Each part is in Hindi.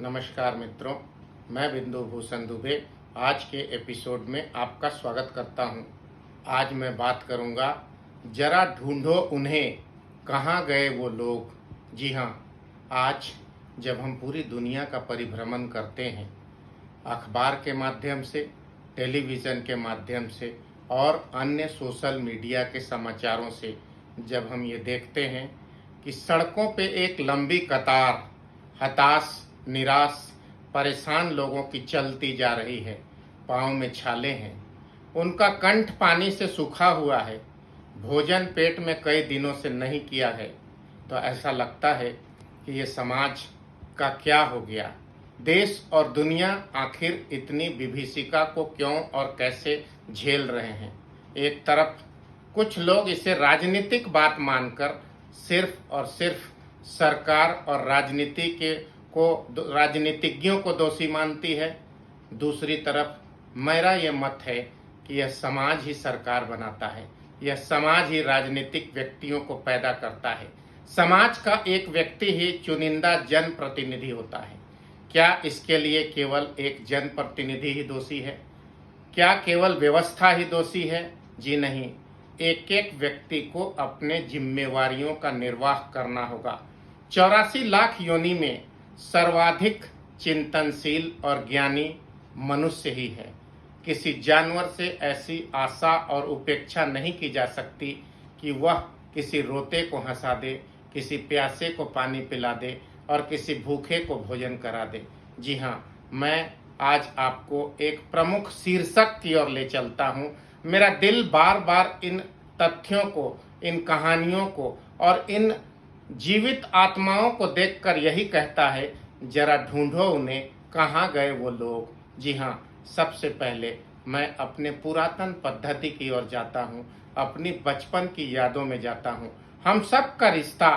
नमस्कार मित्रों, मैं बिंदु भूषण दुबे आज के एपिसोड में आपका स्वागत करता हूं। आज मैं बात करूंगा, जरा ढूंढो उन्हें, कहाँ गए वो लोग। जी हाँ, आज जब हम पूरी दुनिया का परिभ्रमण करते हैं, अखबार के माध्यम से, टेलीविज़न के माध्यम से और अन्य सोशल मीडिया के समाचारों से जब हम ये देखते हैं कि सड़कों पे एक लंबी कतार हताश, निराश, परेशान लोगों की चलती जा रही है। पाँव में छाले हैं, उनका कंठ पानी से सूखा हुआ है, भोजन पेट में कई दिनों से नहीं किया है, तो ऐसा लगता है कि ये समाज का क्या हो गया। देश और दुनिया आखिर इतनी विभीषिका को क्यों और कैसे झेल रहे हैं। एक तरफ कुछ लोग इसे राजनीतिक बात मानकर सिर्फ और सिर्फ सरकार और राजनीतिज्ञों को दोषी मानती है। दूसरी तरफ मेरा ये मत है कि यह समाज ही सरकार बनाता है, यह समाज ही राजनीतिक व्यक्तियों को पैदा करता है। समाज का एक व्यक्ति ही चुनिंदा जनप्रतिनिधि होता है। क्या इसके लिए केवल एक जनप्रतिनिधि ही दोषी है? क्या केवल व्यवस्था ही दोषी है? जी नहीं, एक एक व्यक्ति को अपने जिम्मेवारियों का निर्वाह करना होगा। 84 लाख योनि में सर्वाधिक चिंतनशील और ज्ञानी मनुष्य ही है। किसी जानवर से ऐसी आशा और उपेक्षा नहीं की जा सकती कि वह किसी रोते को हंसा दे, किसी प्यासे को पानी पिला दे और किसी भूखे को भोजन करा दे। जी हाँ, मैं आज आपको एक प्रमुख शीर्षक की ओर ले चलता हूँ। मेरा दिल बार बार इन तथ्यों को, इन कहानियों को और इन जीवित आत्माओं को देखकर यही कहता है, जरा ढूंढो उन्हें, कहाँ गए वो लोग। जी हाँ, सबसे पहले मैं अपने पुरातन पद्धति की ओर जाता हूँ, अपनी बचपन की यादों में जाता हूँ। हम सब का रिश्ता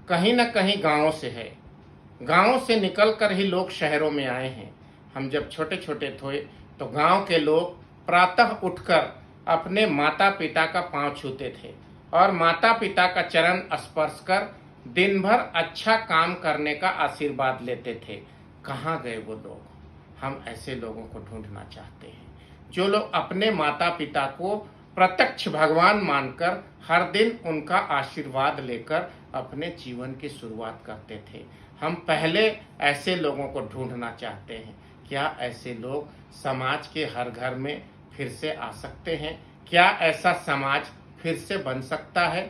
कहीं न कहीं गाँव से है। गाँव से निकलकर ही लोग शहरों में आए हैं। हम जब छोटे छोटे थे तो गाँव के लोग प्रातः उठकर अपने माता पिता का पांव छूते थे और माता पिता का चरण स्पर्श कर दिन भर अच्छा काम करने का आशीर्वाद लेते थे। कहाँ गए वो लोग? हम ऐसे लोगों को ढूंढना चाहते हैं, जो लोग अपने माता पिता को प्रत्यक्ष भगवान मानकर हर दिन उनका आशीर्वाद लेकर अपने जीवन की शुरुआत करते थे। हम पहले ऐसे लोगों को ढूंढना चाहते हैं। क्या ऐसे लोग समाज के हर घर में फिर से आ सकते हैं? क्या ऐसा समाज फिर से बन सकता है?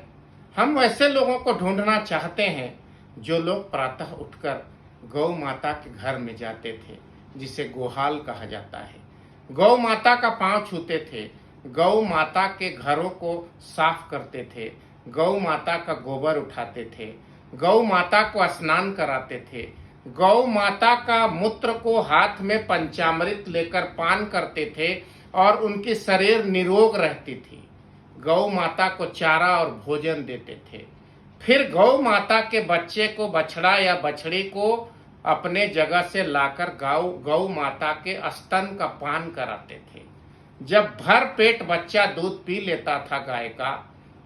हम वैसे लोगों को ढूंढना चाहते हैं जो लोग प्रातः उठकर गौ माता के घर में जाते थे, जिसे गोहाल कहा जाता है। गौ माता का पांव छूते थे, गौ माता के घरों को साफ करते थे, गौ माता का गोबर उठाते थे, गौ माता को स्नान कराते थे, गौ माता का मूत्र को हाथ में पंचामृत लेकर पान करते थे और उनकी शरीर निरोग रहती थी। गौ माता को चारा और भोजन देते थे। फिर गौ माता के बच्चे को, बछड़ा या बछड़ी को अपने जगह से लाकर गौ माता के स्तन का पान कराते थे। जब भर पेट बच्चा दूध पी लेता था गाय का,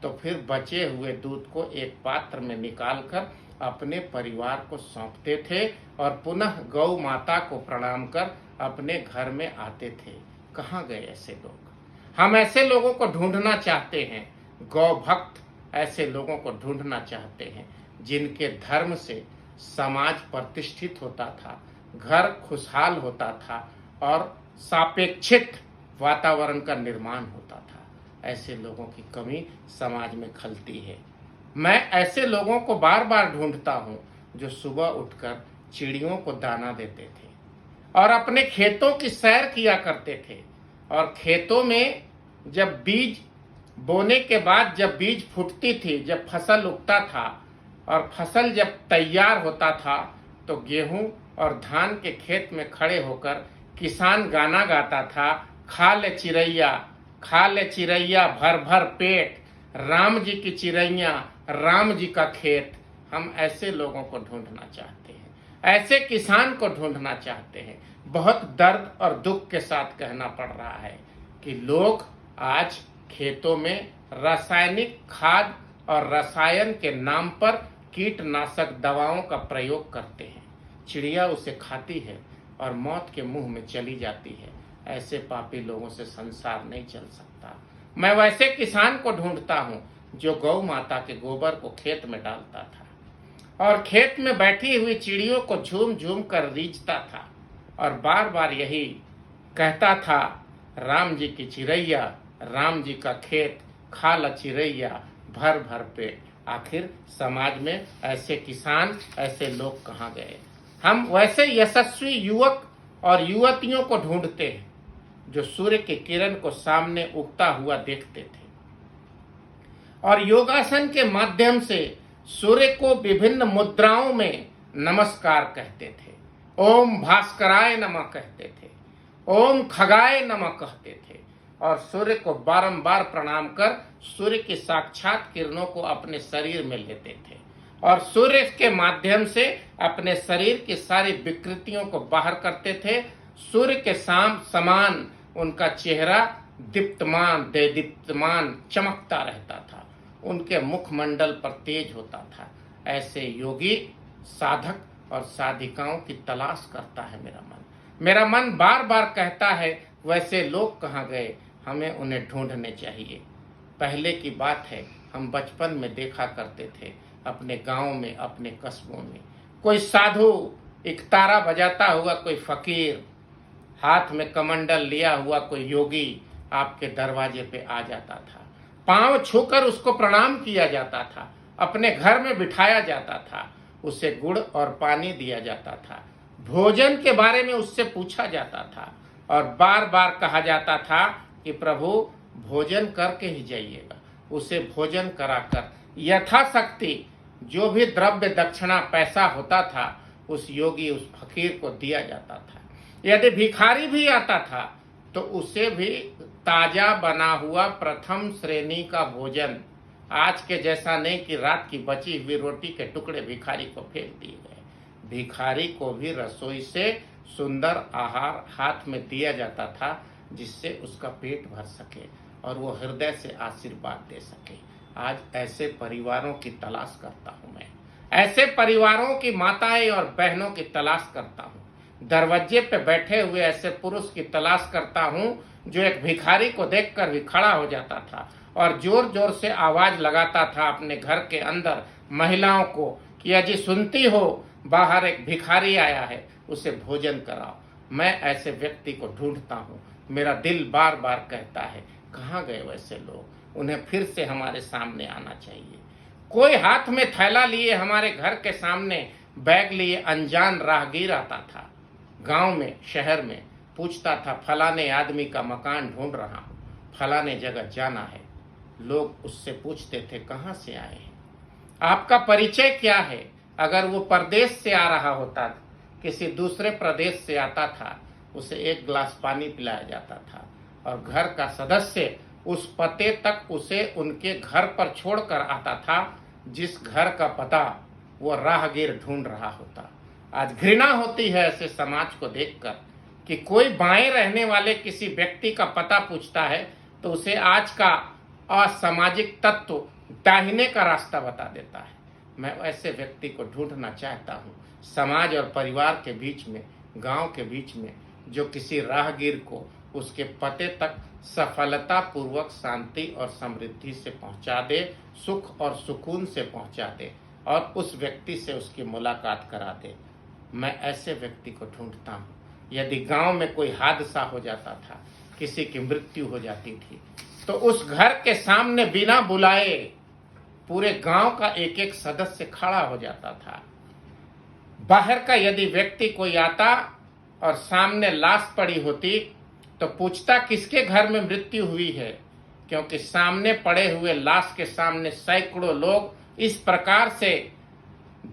तो फिर बचे हुए दूध को एक पात्र में निकालकर अपने परिवार को सौंपते थे और पुनः गौ माता को प्रणाम कर अपने घर में आते थे। कहाँ गए ऐसे लोग? हम ऐसे लोगों को ढूंढना चाहते हैं। गौ भक्त ऐसे लोगों को ढूंढना चाहते हैं जिनके धर्म से समाज प्रतिष्ठित होता था, घर खुशहाल होता था और सापेक्षित वातावरण का निर्माण होता था। ऐसे लोगों की कमी समाज में खलती है। मैं ऐसे लोगों को बार बार ढूंढता हूँ जो सुबह उठकर चिड़ियों को दाना देते थे और अपने खेतों की सैर किया करते थे। और खेतों में जब बीज बोने के बाद जब बीज फूटती थी, जब फसल उगता था और फसल जब तैयार होता था, तो गेहूं और धान के खेत में खड़े होकर किसान गाना गाता था, खा ले चिड़ैया, खा ले चिड़ैया भर भर पेट, राम जी की चिड़ैया, राम जी का खेत। हम ऐसे लोगों को ढूंढना चाहते हैं, ऐसे किसान को ढूंढना चाहते हैं। बहुत दर्द और दुख के साथ कहना पड़ रहा है कि लोग आज खेतों में रासायनिक खाद और रसायन के नाम पर कीटनाशक दवाओं का प्रयोग करते हैं। चिड़िया उसे खाती है और मौत के मुंह में चली जाती है। ऐसे पापी लोगों से संसार नहीं चल सकता। मैं वैसे किसान को ढूंढता हूँ जो गौ माता के गोबर को खेत में डालता था और खेत में बैठी हुई चिड़ियों को झूम झूम कर रीझता था और बार बार यही कहता था, राम जी की चिड़ैया, राम जी का खेत, खा ल चिड़ैया भर भर पेट। आखिर समाज में ऐसे किसान, ऐसे लोग कहाँ गए? हम वैसे यशस्वी युवक और युवतियों को ढूंढते हैं जो सूर्य की किरण को सामने उगता हुआ देखते थे और योगासन के माध्यम से सूर्य को विभिन्न मुद्राओं में नमस्कार कहते थे। ओम भास्कराय नमः कहते थे, ओम खगाय नमः कहते थे और सूर्य को बारंबार प्रणाम कर सूर्य की साक्षात किरणों को अपने शरीर में लेते थे और सूर्य के माध्यम से अपने शरीर की सारी विकृतियों को बाहर करते थे। सूर्य के समान उनका चेहरा दीप्तमान देदीप्तमान चमकता रहता था, उनके मुखमंडल पर तेज होता था। ऐसे योगी, साधक और साधिकाओं की तलाश करता है मेरा मन बार बार कहता है, वैसे लोग कहाँ गए? हमें उन्हें ढूंढने चाहिए। पहले की बात है, हम बचपन में देखा करते थे अपने गांव में, अपने कस्बों में कोई साधु इकतारा बजाता हुआ, कोई फकीर हाथ में कमंडल लिया हुआ कोई योगी आपके दरवाजे पे आ जाता था। पांव छूकर उसको प्रणाम किया जाता था, अपने घर में बिठाया जाता था, उसे गुड़ और पानी दिया जाता था, भोजन के बारे में उससे पूछा जाता था और बार बार कहा जाता था कि प्रभु भोजन करके ही जाइएगा। उसे भोजन कराकर यथाशक्ति जो भी द्रव्य दक्षिणा पैसा होता था उस योगी, उस फकीर को दिया जाता था। यदि भिखारी भी आता था तो उसे भी ताजा बना हुआ प्रथम श्रेणी का भोजन, आज के जैसा नहीं कि रात की बची हुई रोटी के टुकड़े भिखारी को फेंक दिए गए। भिखारी को भी रसोई से सुंदर आहार हाथ में दिया जाता था जिससे उसका पेट भर सके और वो हृदय से आशीर्वाद दे सके। आज ऐसे परिवारों की तलाश करता हूँ मैं, ऐसे परिवारों की माताएं और बहनों की तलाश करता हूँ। दरवाजे पे बैठे हुए ऐसे पुरुष की तलाश करता हूँ जो एक भिखारी को देखकर भी खड़ा हो जाता था और जोर जोर से आवाज लगाता था अपने घर के अंदर महिलाओं को कि अजी सुनती हो, बाहर एक भिखारी आया है, उसे भोजन कराओ। मैं ऐसे व्यक्ति को ढूंढता हूँ। मेरा दिल बार बार कहता है, कहाँ गए वैसे लोग? उन्हें फिर से हमारे सामने आना चाहिए। कोई हाथ में थैला लिए हमारे घर के सामने बैग लिए अनजान राहगीर आता था, गांव में, शहर में, पूछता था फलाने आदमी का मकान ढूंढ रहा हूँ, फलाने जगह जाना है। लोग उससे पूछते थे कहाँ से आए हैं, आपका परिचय क्या है? अगर वो परदेश से आ रहा होता, किसी दूसरे प्रदेश से आता था, उसे एक गिलास पानी पिलाया जाता था और घर का सदस्य उस पते तक उसे उनके घर पर छोड़कर आता था जिस घर का पता वो राहगीर ढूंढ रहा होता। आज घृणा होती है ऐसे समाज को देखकर कि कोई बाएं रहने वाले किसी व्यक्ति का पता पूछता है तो उसे आज का असामाजिक तत्व दाहिने का रास्ता बता देता है। मैं ऐसे व्यक्ति को ढूंढना चाहता हूँ समाज और परिवार के बीच में, गांव के बीच में, जो किसी राहगीर को उसके पते तक सफलता पूर्वक शांति और समृद्धि से पहुंचा दे, सुख और सुकून से पहुंचा दे और उस व्यक्ति से उसकी मुलाकात करा दे। मैं ऐसे व्यक्ति को ढूंढता हूँ। यदि गांव में कोई हादसा हो जाता था, किसी की मृत्यु हो जाती थी, तो उस घर के सामने बिना बुलाए पूरे गांव का एक एक सदस्य खड़ा हो जाता था। बाहर का यदि व्यक्ति कोई आता और सामने लाश पड़ी होती तो पूछता किसके घर में मृत्यु हुई है, क्योंकि सामने पड़े हुए लाश के सामने सैकड़ों लोग इस प्रकार से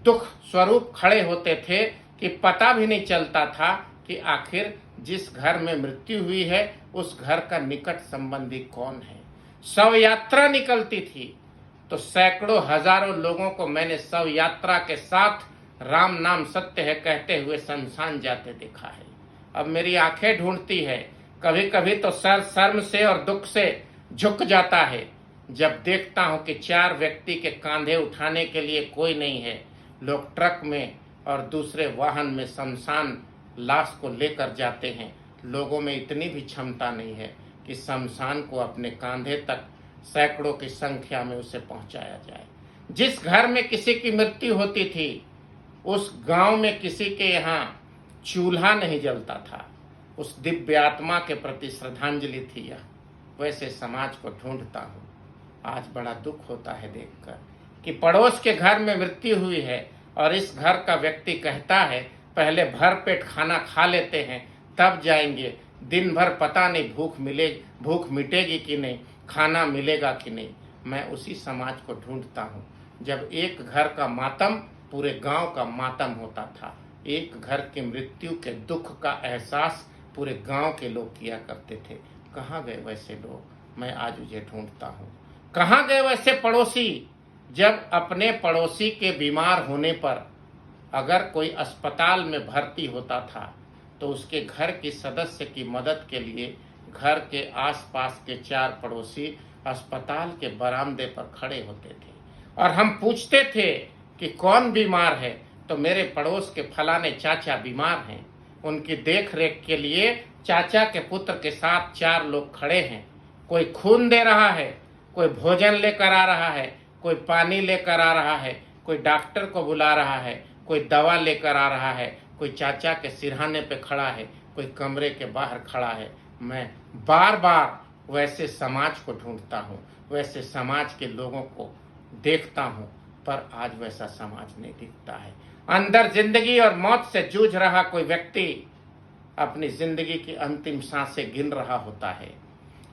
दुख स्वरूप खड़े होते थे कि पता भी नहीं चलता था कि आखिर जिस घर में मृत्यु हुई है उस घर का निकट संबंधी कौन है। शव यात्रा निकलती थी तो सैकड़ों हजारों लोगों को मैंने शव यात्रा के साथ राम नाम सत्य है कहते हुए शमशान जाते देखा है। अब मेरी आंखें ढूंढती है, कभी कभी तो सर शर्म से और दुख से झुक जाता है जब देखता हूं कि 4 व्यक्ति के कांधे उठाने के लिए कोई नहीं है। लोग ट्रक में और दूसरे वाहन में शमशान लाश को लेकर जाते हैं। लोगों में इतनी भी क्षमता नहीं है कि शमशान को अपने कांधे तक सैकड़ों की संख्या में उसे पहुंचाया जाए। जिस घर में किसी की मृत्यु होती थी उस गांव में किसी के यहाँ चूल्हा नहीं जलता था। उस दिव्य आत्मा के प्रति श्रद्धांजलि थी यह। वैसे समाज को ढूंढता हूँ। आज बड़ा दुख होता है देखकर कि पड़ोस के घर में मृत्यु हुई है और इस घर का व्यक्ति कहता है पहले भर पेट खाना खा लेते हैं तब जाएंगे। दिन भर पता नहीं भूख मिटेगी कि नहीं, खाना मिलेगा कि नहीं। मैं उसी समाज को ढूंढता हूँ जब एक घर का मातम पूरे गांव का मातम होता था। एक घर की मृत्यु के दुख का एहसास पूरे गांव के लोग किया करते थे। कहाँ गए वैसे लोग? मैं आज उसे ढूंढता हूँ। कहाँ गए वैसे पड़ोसी? जब अपने पड़ोसी के बीमार होने पर अगर कोई अस्पताल में भर्ती होता था तो उसके घर की सदस्य की मदद के लिए घर के आसपास के 4 पड़ोसी अस्पताल के बरामदे पर खड़े होते थे और हम पूछते थे कि कौन बीमार है, तो मेरे पड़ोस के फलाने चाचा बीमार हैं। उनकी देख रेख के लिए चाचा के पुत्र के साथ 4 लोग खड़े हैं। कोई खून दे रहा है, कोई भोजन लेकर आ रहा है, कोई पानी लेकर आ रहा है, कोई डॉक्टर को बुला रहा है, कोई दवा लेकर आ रहा है, कोई चाचा के सिरहाने पे खड़ा है, कोई कमरे के बाहर खड़ा है। मैं बार बार वैसे समाज को ढूंढता हूँ, वैसे समाज के लोगों को देखता हूँ, पर आज वैसा समाज नहीं दिखता है। अंदर जिंदगी और मौत से जूझ रहा कोई व्यक्ति अपनी जिंदगी की अंतिम सांसें गिन रहा होता है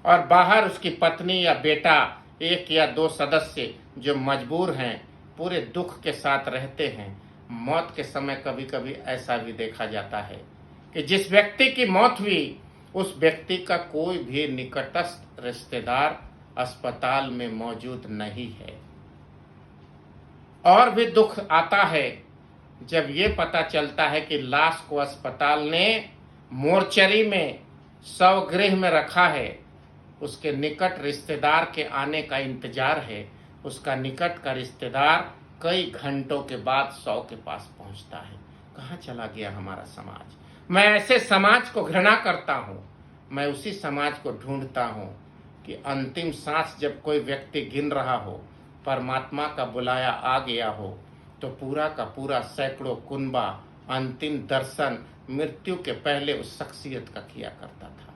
और बाहर उसकी पत्नी या बेटा, 1 या 2 सदस्य जो मजबूर हैं, पूरे दुख के साथ रहते हैं। मौत के समय कभी कभी ऐसा भी देखा जाता है कि जिस व्यक्ति की मौत हुई उस व्यक्ति का कोई भी निकटस्थ रिश्तेदार अस्पताल में मौजूद नहीं है। और भी दुख आता है जब ये पता चलता है कि लाश को अस्पताल ने मोर्चरी में शवगृह में रखा है। उसके निकट रिश्तेदार के आने का इंतजार है। उसका निकट का रिश्तेदार कई घंटों के बाद शव के पास पहुंचता है। कहाँ चला गया हमारा समाज? मैं ऐसे समाज को घृणा करता हूँ। मैं उसी समाज को ढूंढता हूँ कि अंतिम सांस जब कोई व्यक्ति गिन रहा हो, परमात्मा का बुलाया आ गया हो, तो पूरा का पूरा सैकड़ों कुनबा अंतिम दर्शन मृत्यु के पहले उस शख्सियत का किया करता था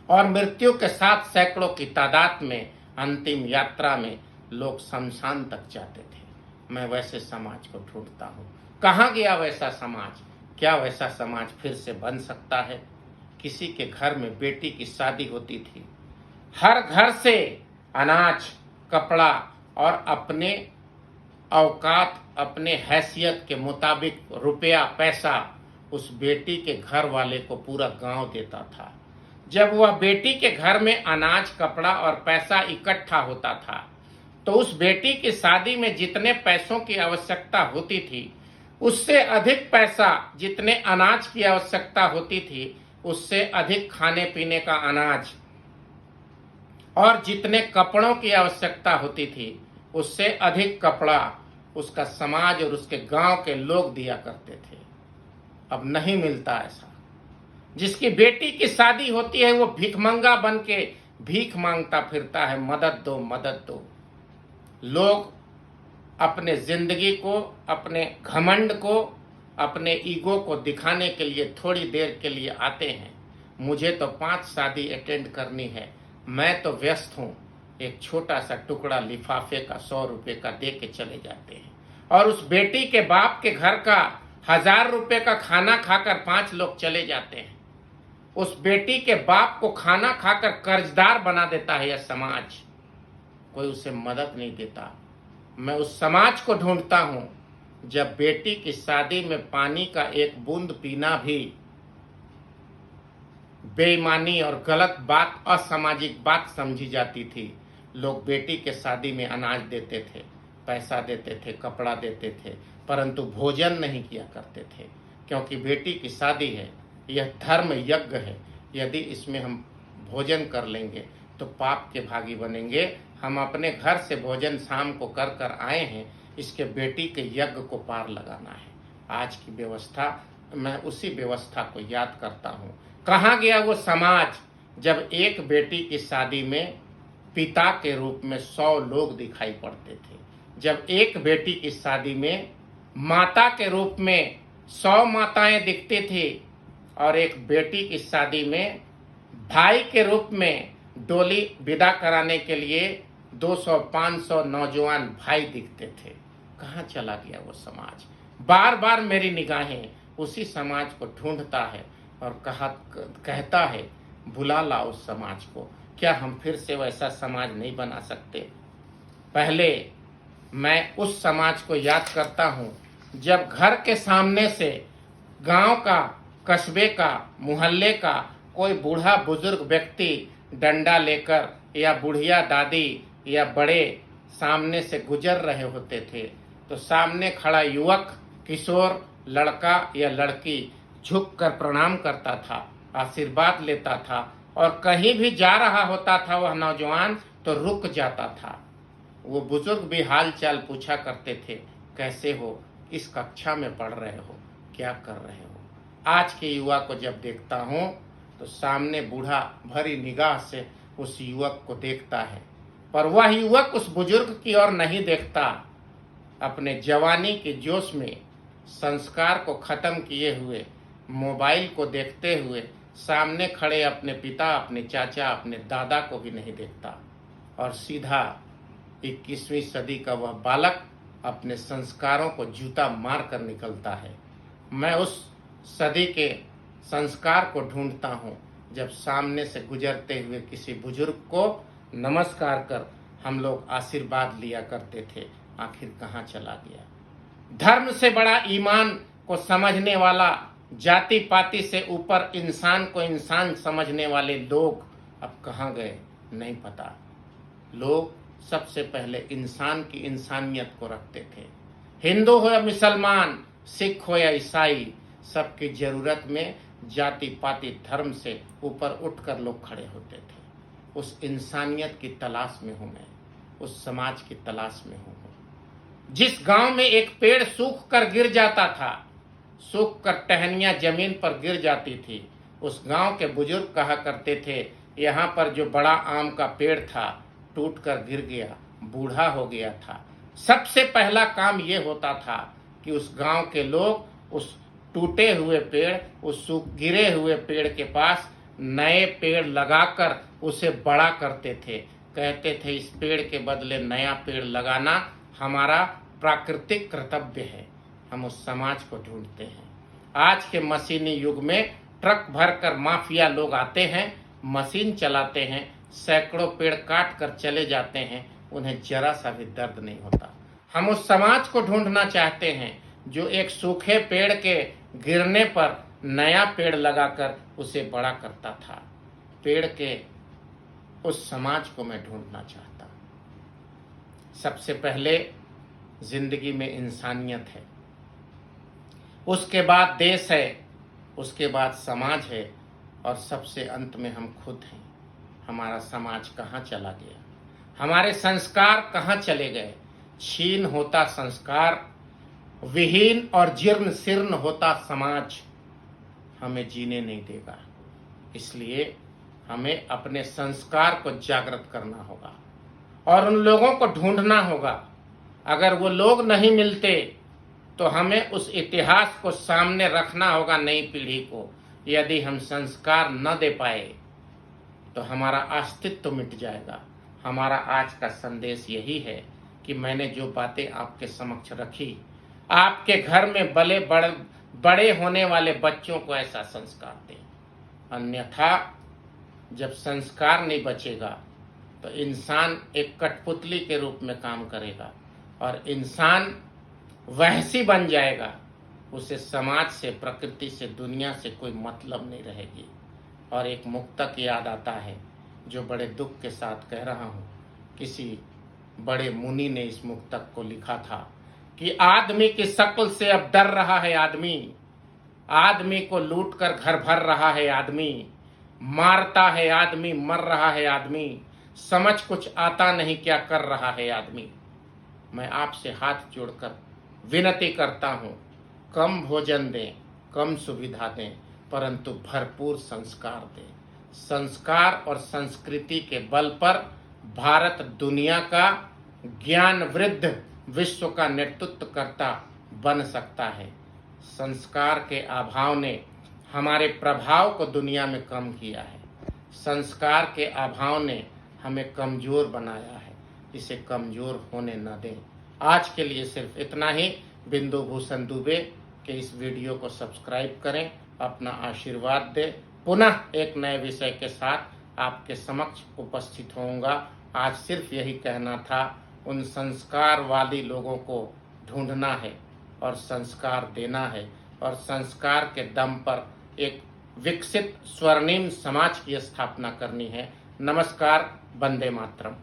और मृत्यु के साथ सैकड़ों की तादाद में अंतिम यात्रा में लोग शमशान तक जाते थे। मैं वैसे समाज को ढूंढता हूँ। कहाँ गया वैसा समाज? क्या वैसा समाज फिर से बन सकता है? किसी के घर में बेटी की शादी होती थी, हर घर से अनाज, कपड़ा और अपने औकात, अपने हैसियत के मुताबिक रुपया पैसा उस बेटी के घर वाले को पूरा गांव देता था। जब वह बेटी के घर में अनाज, कपड़ा और पैसा इकट्ठा होता था तो उस बेटी की शादी में जितने पैसों की आवश्यकता होती थी उससे अधिक पैसा, जितने अनाज की आवश्यकता होती थी उससे अधिक खाने पीने का अनाज, और जितने कपड़ों की आवश्यकता होती थी उससे अधिक कपड़ा उसका समाज और उसके गांव के लोग दिया करते थे। अब नहीं मिलता ऐसा। जिसकी बेटी की शादी होती है वो भिखमंगा बन के भीख मांगता फिरता है, मदद दो मदद दो। लोग अपने जिंदगी को, अपने घमंड को, अपने ईगो को दिखाने के लिए थोड़ी देर के लिए आते हैं। मुझे तो 5 शादी अटेंड करनी है, मैं तो व्यस्त हूँ। एक छोटा सा टुकड़ा लिफाफे का 100 रुपये का दे के चले जाते हैं और उस बेटी के बाप के घर का 1000 रुपये का खाना खाकर 5 लोग चले जाते हैं। उस बेटी के बाप को खाना खाकर कर्जदार बना देता है यह समाज। कोई उसे मदद नहीं देता। मैं उस समाज को ढूंढता हूँ जब बेटी की शादी में पानी का एक बूंद पीना भी बेईमानी और गलत बात, असामाजिक बात समझी जाती थी। लोग बेटी के शादी में अनाज देते थे, पैसा देते थे, कपड़ा देते थे, परंतु भोजन नहीं किया करते थे, क्योंकि बेटी की शादी है, यह धर्म यज्ञ है। यदि इसमें हम भोजन कर लेंगे तो पाप के भागी बनेंगे। हम अपने घर से भोजन शाम को कर कर आए हैं, इसके बेटी के यज्ञ को पार लगाना है। आज की व्यवस्था, मैं उसी व्यवस्था को याद करता हूँ। कहाँ गया वो समाज जब एक बेटी की शादी में पिता के रूप में 100 लोग दिखाई पड़ते थे, जब एक बेटी की शादी में माता के रूप में 100 माताएं दिखती थी, और एक बेटी की शादी में भाई के रूप में डोली विदा कराने के लिए 200-500 नौजवान भाई दिखते थे। कहाँ चला गया वो समाज? बार बार मेरी निगाहें उसी समाज को ढूंढता है और कहता है बुला लाओ उस समाज को। क्या हम फिर से वैसा समाज नहीं बना सकते? पहले मैं उस समाज को याद करता हूँ जब घर के सामने से गांव का, कस्बे का, मोहल्ले का कोई बूढ़ा बुजुर्ग व्यक्ति डंडा लेकर या बुढ़िया दादी या बड़े सामने से गुजर रहे होते थे, तो सामने खड़ा युवक, किशोर, लड़का या लड़की झुककर प्रणाम करता था, आशीर्वाद लेता था, और कहीं भी जा रहा होता था वह नौजवान तो रुक जाता था। वो बुजुर्ग भी हाल चाल पूछा करते थे, कैसे हो, इस कक्षा में पढ़ रहे हो, क्या कर रहे हो। आज के युवा को जब देखता हूँ तो सामने बूढ़ा भरी निगाह से उस युवक को देखता है, पर वह युवक उस बुजुर्ग की ओर नहीं देखता। अपने जवानी के जोश में संस्कार को खत्म किए हुए मोबाइल को देखते हुए सामने खड़े अपने पिता, अपने चाचा, अपने दादा को भी नहीं देखता, और सीधा 21वीं सदी का वह बालक अपने संस्कारों को जूता मार कर निकलता है। मैं उस सदी के संस्कार को ढूंढता हूँ जब सामने से गुजरते हुए किसी बुजुर्ग को नमस्कार कर हम लोग आशीर्वाद लिया करते थे। आखिर कहाँ चला गया? धर्म से बड़ा ईमान को समझने वाला, जाति पाति से ऊपर इंसान को इंसान समझने वाले लोग अब कहाँ गए नहीं पता। लोग सबसे पहले इंसान की इंसानियत को रखते थे। हिंदू हो या मुसलमान, सिख हो या ईसाई, सबकी जरूरत में जाति पाति धर्म से ऊपर उठकर लोग खड़े होते थे। उस इंसानियत की तलाश में हूँ मैं, उस समाज की तलाश में हूँ। जिस गांव में एक पेड़ सूख कर गिर जाता था, सूख कर टहनियां जमीन पर गिर जाती थी, उस गांव के बुजुर्ग कहा करते थे, यहाँ पर जो बड़ा आम का पेड़ था टूट कर गिर गया, बूढ़ा हो गया था। सबसे पहला काम ये होता था कि उस गांव के लोग उस टूटे हुए पेड़, उस गिरे हुए पेड़ के पास नए पेड़ लगाकर उसे बड़ा करते थे। कहते थे इस पेड़ के बदले नया पेड़ लगाना हमारा प्राकृतिक कर्तव्य है। हम उस समाज को ढूंढते हैं। आज के मशीनी युग में ट्रक भरकर माफिया लोग आते हैं, मशीन चलाते हैं, सैकड़ों पेड़ काट कर चले जाते हैं, उन्हें जरा सा भी दर्द नहीं होता। हम उस समाज को ढूंढना चाहते हैं जो एक सूखे पेड़ के गिरने पर नया पेड़ लगाकर उसे बड़ा करता था। पेड़ के उस समाज को मैं ढूंढना चाहता। सबसे पहले जिंदगी में इंसानियत है, उसके बाद देश है, उसके बाद समाज है, और सबसे अंत में हम खुद हैं। हमारा समाज कहाँ चला गया? हमारे संस्कार कहाँ चले गए? छीन होता संस्कार, विहीन और जीर्ण शीर्ण होता समाज हमें जीने नहीं देगा। इसलिए हमें अपने संस्कार को जागृत करना होगा और उन लोगों को ढूंढना होगा। अगर वो लोग नहीं मिलते तो हमें उस इतिहास को सामने रखना होगा नई पीढ़ी को। यदि हम संस्कार न दे पाए तो हमारा अस्तित्व मिट जाएगा। हमारा आज का संदेश यही है कि मैंने जो बातें आपके समक्ष रखी, आपके घर में बड़े होने वाले बच्चों को ऐसा संस्कार दें। अन्यथा जब संस्कार नहीं बचेगा तो इंसान एक कठपुतली के रूप में काम करेगा और इंसान वहसी बन जाएगा। उसे समाज से, प्रकृति से, दुनिया से कोई मतलब नहीं रहेगी। और एक मुक्तक याद आता है जो बड़े दुख के साथ कह रहा हूँ। किसी बड़े मुनि ने इस मुक्तक को लिखा था कि आदमी की शक्ल से अब डर रहा है आदमी, आदमी को लूट कर घर भर रहा है आदमी, मारता है आदमी, मर रहा है आदमी, समझ कुछ आता नहीं क्या कर रहा है आदमी। मैं आपसे हाथ जोड़कर विनती करता हूँ, कम भोजन दें, कम सुविधा दें, परंतु भरपूर संस्कार दें। संस्कार और संस्कृति के बल पर भारत दुनिया का ज्ञान वृद्ध विश्व का नेतृत्व करता बन सकता है। संस्कार के अभाव ने हमारे प्रभाव को दुनिया में कम किया है। संस्कार के अभाव ने हमें कमजोर बनाया है, इसे कमजोर होने न दें। आज के लिए सिर्फ इतना ही। बिंदु भूषण दुबे के इस वीडियो को सब्सक्राइब करें, अपना आशीर्वाद दें। पुनः एक नए विषय के साथ आपके समक्ष उपस्थित होऊंगा। आज सिर्फ यही कहना था, उन संस्कारवादी लोगों को ढूंढना है और संस्कार देना है और संस्कार के दम पर एक विकसित स्वर्णिम समाज की स्थापना करनी है। नमस्कार, वंदे मातरम।